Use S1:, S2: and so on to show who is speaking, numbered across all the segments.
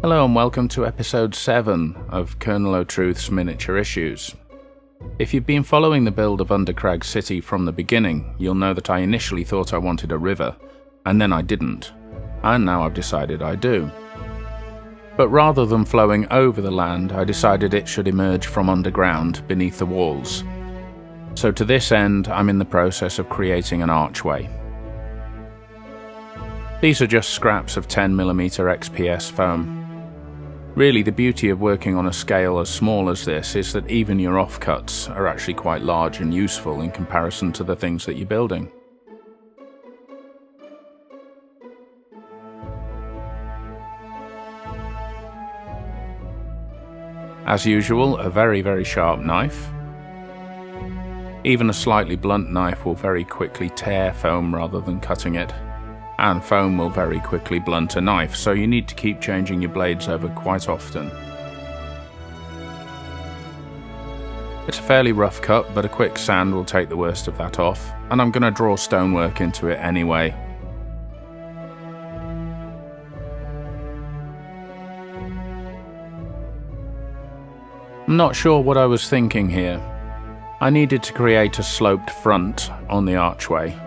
S1: Hello and welcome to episode 7 of Colonel O'Truth's Miniature Issues. If you've been following the build of Undercrag City from the beginning, you'll know that I initially thought I wanted a river, and then I didn't, and now I've decided I do. But rather than flowing over the land, I decided it should emerge from underground beneath the walls. So to this end, I'm in the process of creating an archway. These are just scraps of 10mm XPS foam. Really, the beauty of working on a scale as small as this is that even your offcuts are actually quite large and useful in comparison to the things that you're building. As usual, a very sharp knife. Even a slightly blunt knife will very quickly tear foam rather than cutting it. And foam will very quickly blunt a knife, so you need to keep changing your blades over quite often. It's a fairly rough cut, but a quick sand will take the worst of that off, and I'm going to draw stonework into it anyway. I'm not sure what I was thinking here. I needed to create a sloped front on the archway,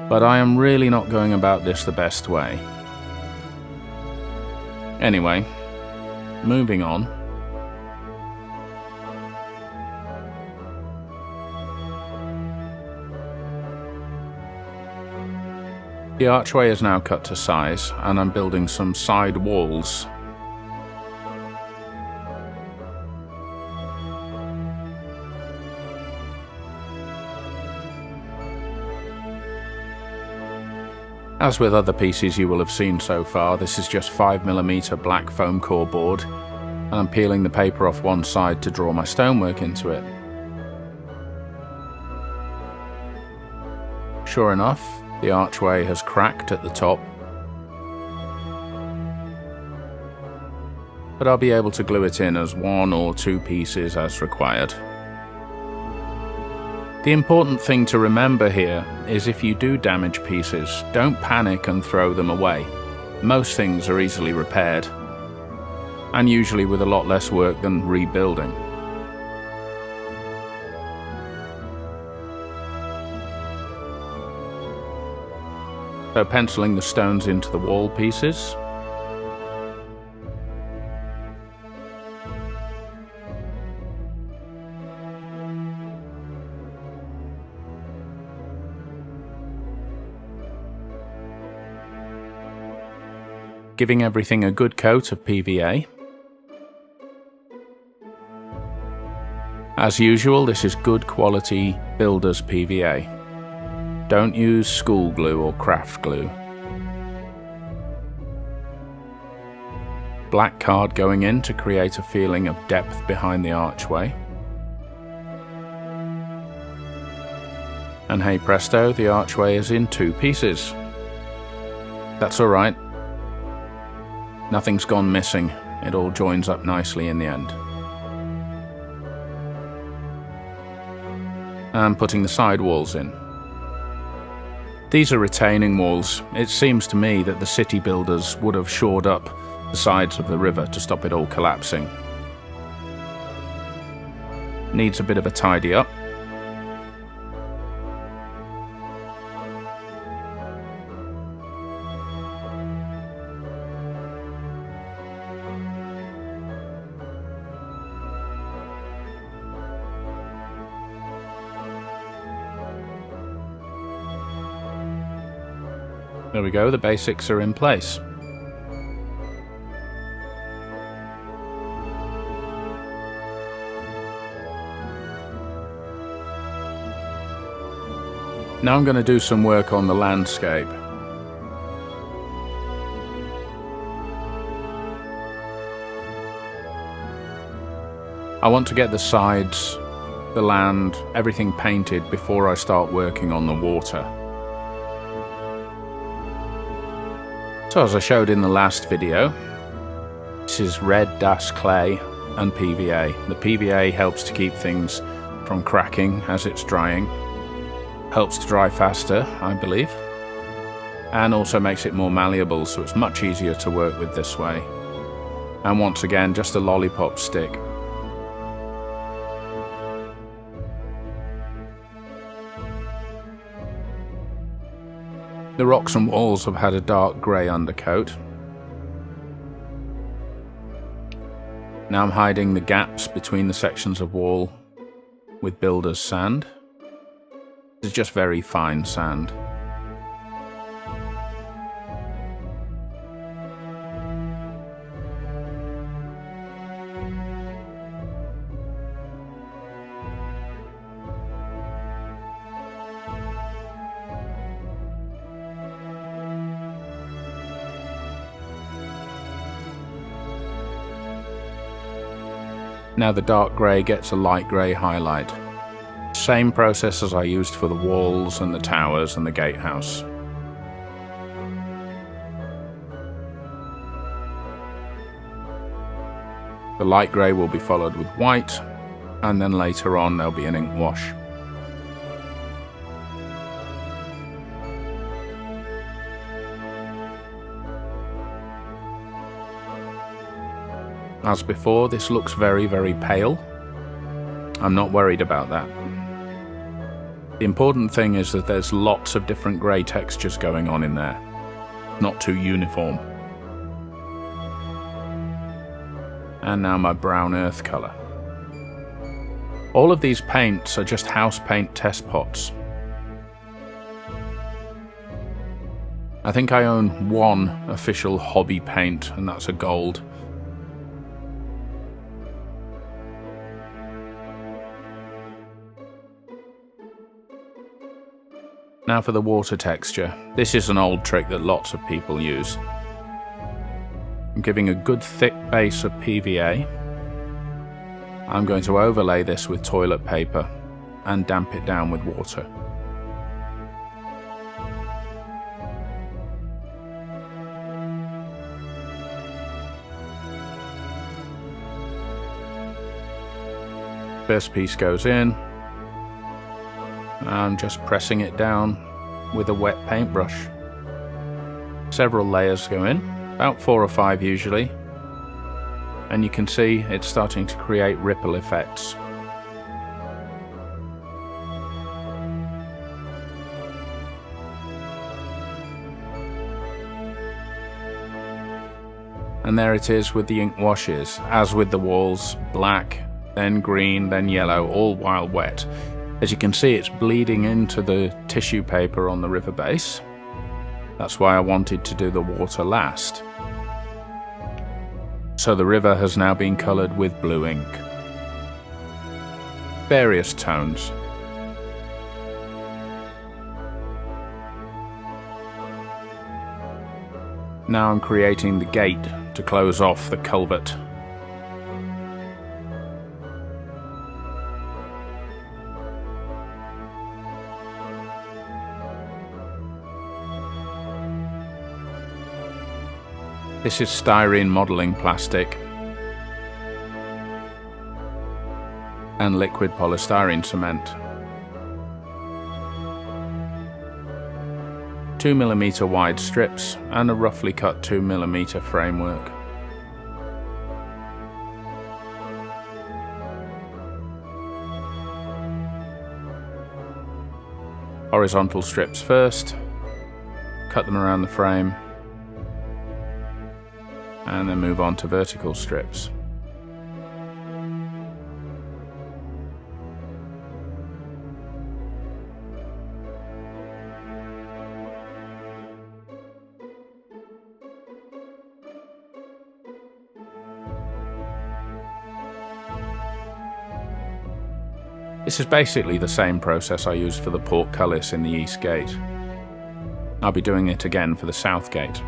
S1: but I am really not going about this the best way. Anyway, moving on. The archway is now cut to size, and I'm building some side walls. As with other pieces you will have seen so far, this is just 5mm black foam core board, and I'm peeling the paper off one side to draw my stonework into it. Sure enough, the archway has cracked at the top, but I'll be able to glue it in as 1 or 2 pieces as required. The important thing to remember here is if you do damage pieces, don't panic and throw them away. Most things are easily repaired, and usually with a lot less work than rebuilding. So penciling the stones into the wall pieces. Giving everything a good coat of PVA. As usual, this is good quality builder's PVA. Don't use school glue or craft glue. Black card going in to create a feeling of depth behind the archway. And hey presto, the archway is in 2 pieces. That's alright. Nothing's gone missing, it all joins up nicely in the end. And putting the side walls in. These are retaining walls. It seems to me that the city builders would have shored up the sides of the river to stop it all collapsing. Needs a bit of a tidy up. There we go, the basics are in place. Now I'm going to do some work on the landscape. I want to get the sides, the land, everything painted before I start working on the water. So as I showed in the last video, this is red DAS clay and PVA. The PVA helps to keep things from cracking as it's drying, helps to dry faster, I believe, and also makes it more malleable, so it's much easier to work with this way. And once again, just a lollipop stick. The rocks and walls have had a dark grey undercoat. Now I'm hiding the gaps between the sections of wall with builder's sand. It's just very fine sand. Now the dark grey gets a light grey highlight. Same process as I used for the walls and the towers and the gatehouse. The light grey will be followed with white, and then later on there'll be an ink wash. As before, this looks very, very pale. I'm not worried about that. The important thing is that there's lots of different grey textures going on in there, not too uniform. And now my brown earth colour. All of these paints are just house paint test pots. I think I own one official hobby paint, and that's a gold. Now for the water texture. This is an old trick that lots of people use. I'm giving a good thick base of PVA. I'm going to overlay this with toilet paper and damp it down with water. First piece goes in. I'm just pressing it down with a wet paintbrush. Several layers go in, about 4 or 5 usually, and you can see it's starting to create ripple effects. And there it is with the ink washes, as with the walls, black, then green, then yellow, all while wet. As you can see, it's bleeding into the tissue paper on the river base. That's why I wanted to do the water last. So the river has now been coloured with blue ink. Various tones. Now I'm creating the gate to close off the culvert. This is styrene modelling plastic and liquid polystyrene cement. 2mm wide strips and a roughly cut 2mm framework. Horizontal strips first, cut them around the frame, and then move on to vertical strips. This is basically the same process I used for the portcullis in the east gate. I'll be doing it again for the south gate.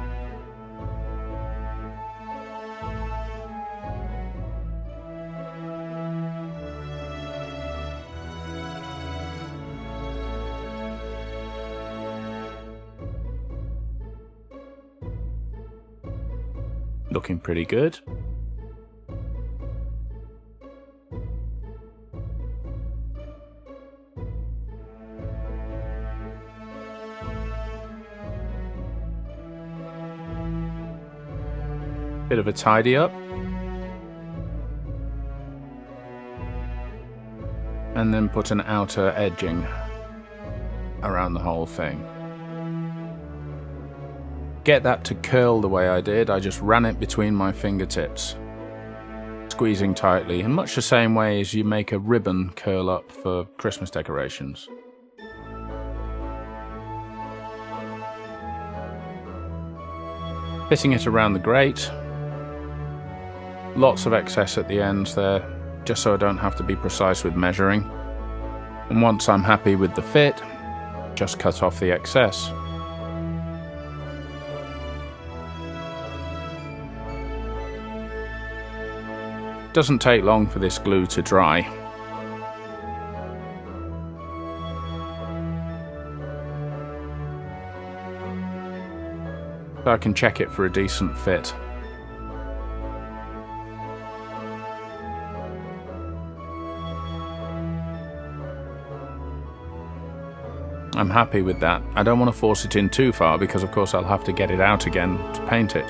S1: Looking pretty good. Bit of a tidy up. and then put an outer edging around the whole thing. Get that to curl the way I did, I just ran it between my fingertips, squeezing tightly, in much the same way as you make a ribbon curl up for Christmas decorations. Fitting it around the grate. Lots of excess at the ends there, just so I don't have to be precise with measuring. And once I'm happy with the fit, just cut off the excess. Doesn't take long for this glue to dry. So I can check it for a decent fit. I'm happy with that. I don't want to force it in too far because of course I'll have to get it out again to paint it.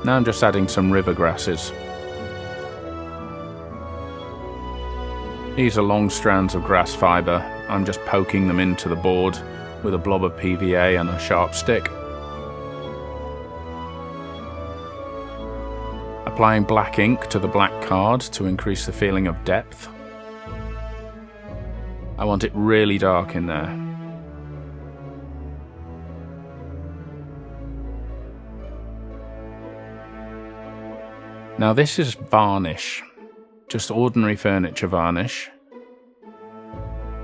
S1: Now I'm just adding some river grasses. These are long strands of grass fibre. I'm just poking them into the board with a blob of PVA and a sharp stick. Applying black ink to the black card to increase the feeling of depth. I want it really dark in there. Now this is varnish, just ordinary furniture varnish,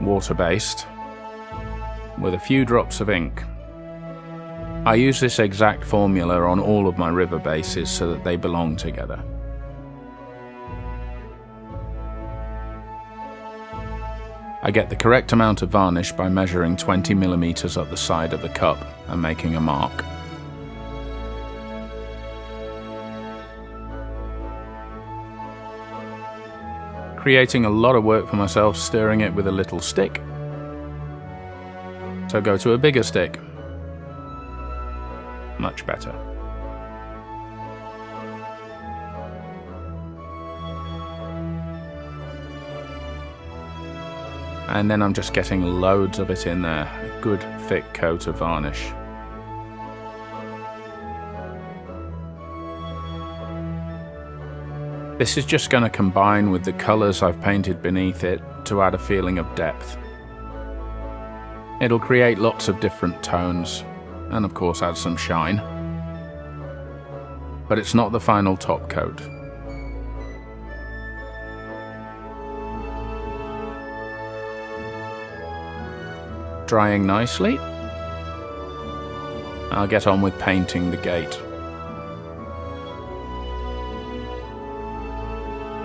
S1: water-based, with a few drops of ink. I use this exact formula on all of my river bases so that they belong together. I get the correct amount of varnish by measuring 20mm up the side of the cup and making a mark. Creating a lot of work for myself stirring it with a little stick. So go to a bigger stick. Much better. And then I'm just getting loads of it in there, a good thick coat of varnish. This is just going to combine with the colours I've painted beneath it to add a feeling of depth. It'll create lots of different tones, and of course add some shine. But it's not the final top coat. Drying nicely, I'll get on with painting the gate.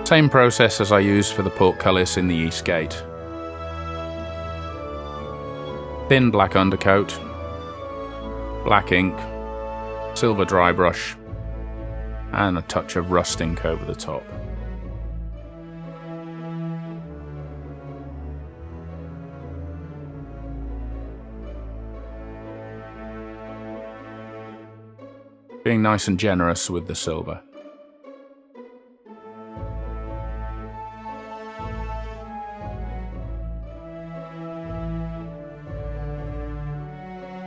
S1: Same process as I used for the portcullis in the east gate. Thin black undercoat, black ink, silver dry brush, and a touch of rust ink over the top. Being nice and generous with the silver.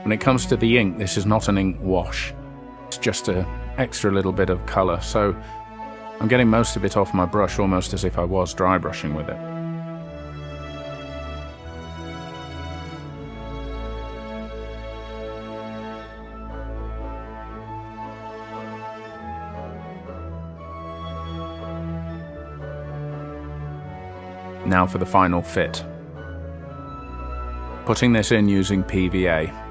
S1: When it comes to the ink, this is not an ink wash. It's just an extra little bit of colour, so I'm getting most of it off my brush almost as if I was dry brushing with it. Now for the final fit. Putting this in using PVA.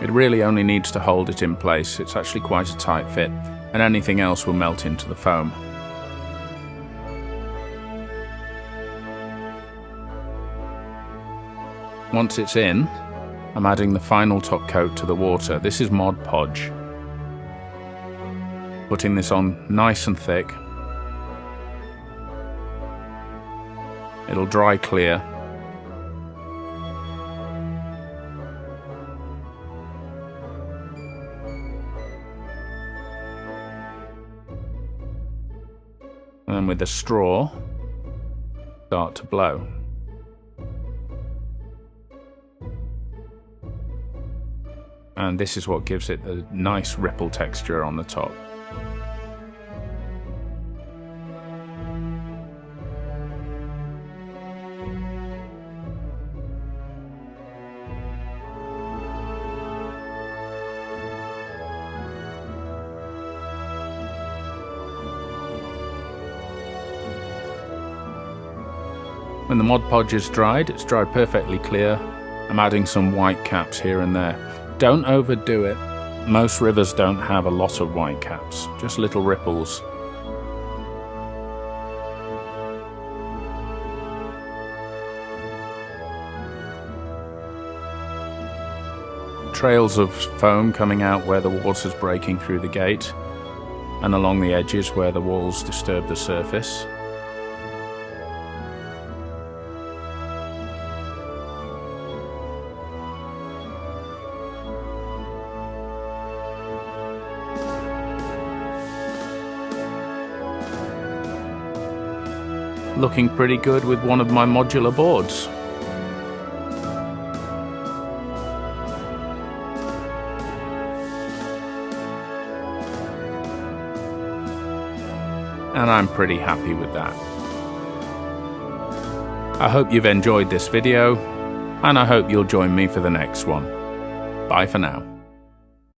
S1: It really only needs to hold it in place. It's actually quite a tight fit, and anything else will melt into the foam. Once it's in, I'm adding the final top coat to the water. This is Mod Podge. Putting this on nice and thick. It'll dry clear. and with a straw, start to blow. And this is what gives it a nice ripple texture on the top. When the Mod Podge is dried, it's dried perfectly clear. I'm adding some white caps here and there. Don't overdo it. Most rivers don't have a lot of white caps, just little ripples. Trails of foam coming out where the water's breaking through the gate, and along the edges where the walls disturb the surface. Looking pretty good with one of my modular boards. And I'm pretty happy with that. I hope you've enjoyed this video, and I hope you'll join me for the next one. Bye for now.